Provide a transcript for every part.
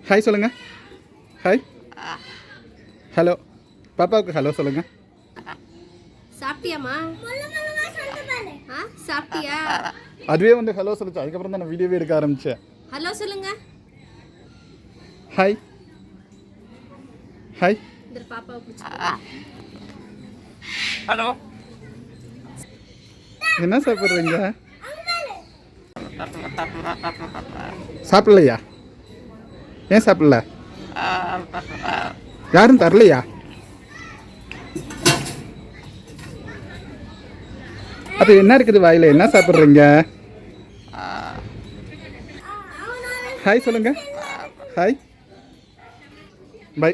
Hi சொல்லுங்கள். Hi. Hello. பாப்பாவுக்கு hello சொல்லுங்கள். சாப்பிட்டியாம்மா? சாப்பிட்டியா? அதுவே வந்து ஹலோ சொல்லுச்சு. அதுக்கப்புறம் தான் நான் வீடியோவே எடுக்க ஆரம்பித்தேன். ஹலோ சொல்லுங்க. ஹாய். ஹாய். இந்த பாப்பாவை பிடிச்சி. ஹலோ. என்ன சாப்பிட்றீங்க? சாப்பிடலையா? ஏன் சாப்பிடல? யாரும் தரலையா? அப்போ என்ன இருக்குது வாயில்? என்ன சாப்பிட்றீங்க? ஹாய் சொல்லுங்க. ஹாய். பை.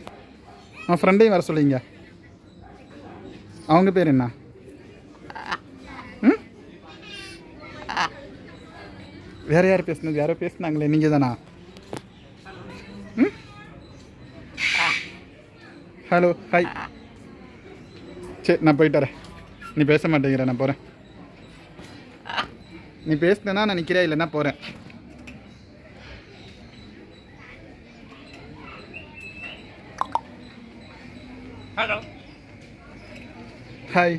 அவன் ஃப்ரெண்டையும் வர சொல்லிங்க. அவங்க பேர் என்ன? ம், வேற யார் பேசுனது? யாரோ பேசுனாங்களே, நீங்கள் தானா? ம், ஹலோ. ஹாய். சரி, நான் போயிட்டு வரேன். நீ பேச மாட்டேங்கிற, நான் போகிறேன். நீ பேசுனா நான் நிற்கிறேன், இல்லைன்னா போகிறேன். Hello. Hi.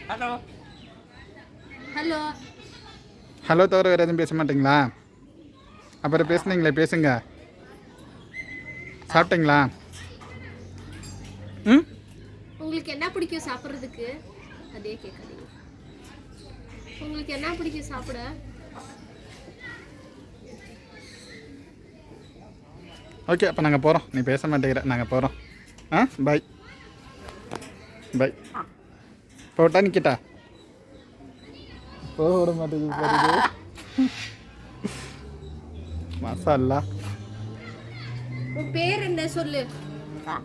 Hello. Hello. Hello தவிர வேறு எதுவும் பேச மாட்டிங்களா? அப்புறம் பேசுனீங்களே, பேசுங்க. சாப்பிட்டீங்களா? ம், உங்களுக்கு என்ன பிடிக்கும் சாப்பிட்றதுக்கு? அதே கேட்காதீங்க. உங்களுக்கு என்ன பிடிக்கும் சாப்பிட? ஓகே, அப்போ நாங்கள் போகிறோம். நீ பேச மாட்டேங்கிற, நாங்கள் போகிறோம். ஆ, பாய். பாய். போட்டா நிற்கிட்டா? போக விட மாட்டேங்குது. மசாலா. உன் பேர் என்ன சொல்லு? ஆ?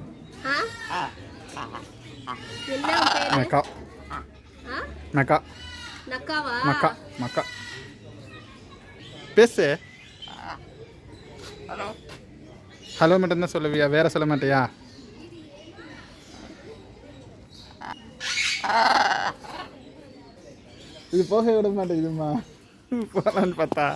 என்ன உன் பேரு? மக்கா. ஆ? மக்கா. நக்காவா? மக்கா. மக்கா. பேசு. ஹலோ. ஹலோ மட்டும்தான் சொல்லுவியா? வேற சொல்ல மாட்டியா? இது போக விட மாட்டேங்குதுமா. போகலான்னு பார்த்தா